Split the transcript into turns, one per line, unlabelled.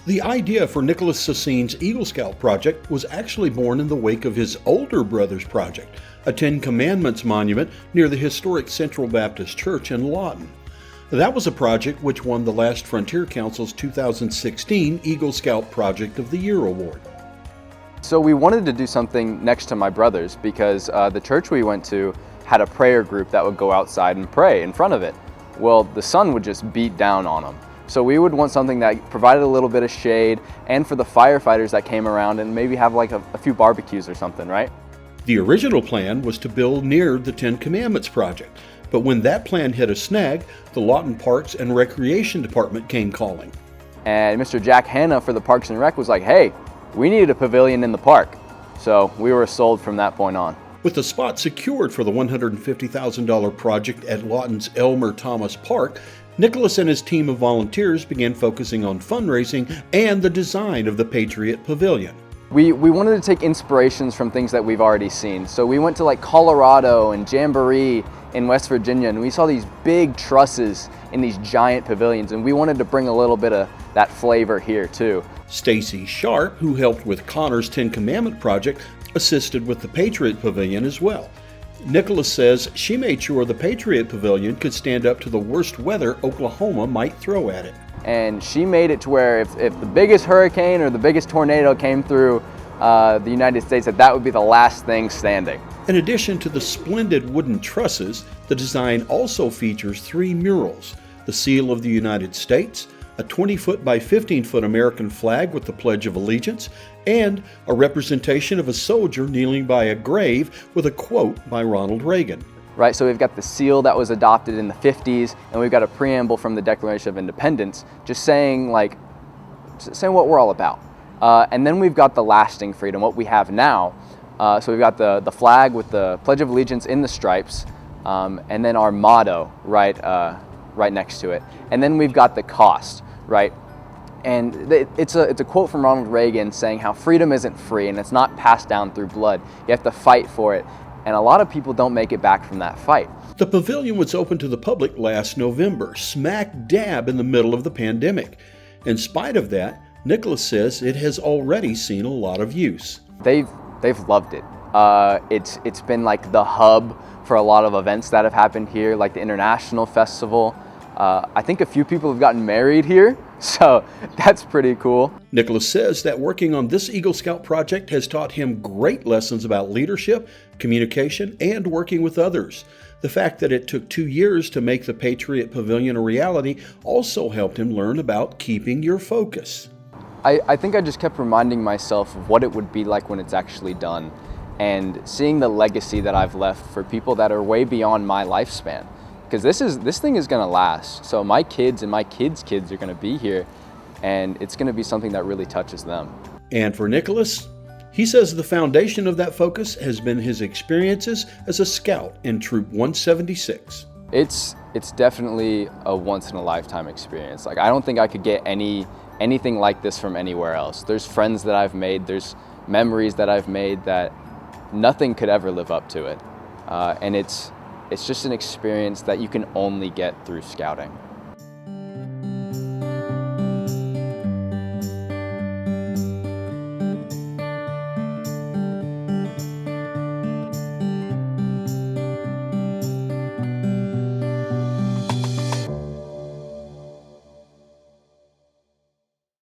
The idea for Nicholas Sassine's Eagle Scout project was actually born in the wake of his older brother's project, a Ten Commandments monument near the historic Central Baptist Church in Lawton. That was a project which won the Last Frontier Council's 2016 Eagle Scout Project of the Year award.
So we wanted to do something next to my brother's because the church we went to had a prayer group that would go outside and pray in front of it. Well, the sun would just beat down on them. So we would want something that provided a little bit of shade and for the firefighters that came around and maybe have like a few barbecues or something, right?
The original plan was to build near the Ten Commandments project, but when that plan hit a snag, the Lawton Parks and Recreation Department came calling.
And Mr. Jack Hanna for the Parks and Rec was like, hey, we needed a pavilion in the park. So we were sold from that point on.
With the spot secured for the $150,000 project at Lawton's Elmer Thomas Park, Nicholas and his team of volunteers began focusing on fundraising and the design of the Patriot Pavilion.
We wanted to take inspirations from things that we've already seen. So we went to like Colorado and Jamboree in West Virginia, and we saw these big trusses in these giant pavilions, and we wanted to bring a little bit of that flavor here too.
Stacy Sharp, who helped with Connor's Ten Commandment project, assisted with the Patriot Pavilion as well. Nicholas says she made sure the Patriot Pavilion could stand up to the worst weather Oklahoma might throw at it.
And she made it to where if the biggest hurricane or the biggest tornado came through the United States, that would be the last thing standing.
In addition to the splendid wooden trusses, the design also features 3 murals: the seal of the United States, a 20-foot by 15-foot American flag with the Pledge of Allegiance, and a representation of a soldier kneeling by a grave with a quote by Ronald Reagan.
Right, so we've got the seal that was adopted in the 50s, and we've got a preamble from the Declaration of Independence, just saying what we're all about. And then we've got the lasting freedom, what we have now. So we've got the flag with the Pledge of Allegiance in the stripes, and then our motto right next to it. And then we've got the cost, right? And it's a quote from Ronald Reagan saying how freedom isn't free and it's not passed down through blood. You have to fight for it. And a lot of people don't make it back from that fight.
The pavilion was open to the public last November, smack dab in the middle of the pandemic. In spite of that, Nicholas says it has already seen a lot of use.
They've loved it. It's been like the hub for a lot of events that have happened here, like the International Festival. I think a few people have gotten married here, so that's pretty cool.
Nicholas says that working on this Eagle Scout project has taught him great lessons about leadership, communication, and working with others. The fact that it took 2 years to make the Patriot Pavilion a reality also helped him learn about keeping your focus.
I think I just kept reminding myself of what it would be like when it's actually done, and seeing the legacy that I've left for people that are way beyond my lifespan. Because this thing is going to last. So my kids and my kids' kids are going to be here, and it's going to be something that really touches them.
And for Nicholas, he says the foundation of that focus has been his experiences as a scout in Troop 176.
It's definitely a once-in-a-lifetime experience. Like, I don't think I could get anything like this from anywhere else. There's friends that I've made, there's memories that I've made that nothing could ever live up to it. And it's just an experience that you can only get through scouting.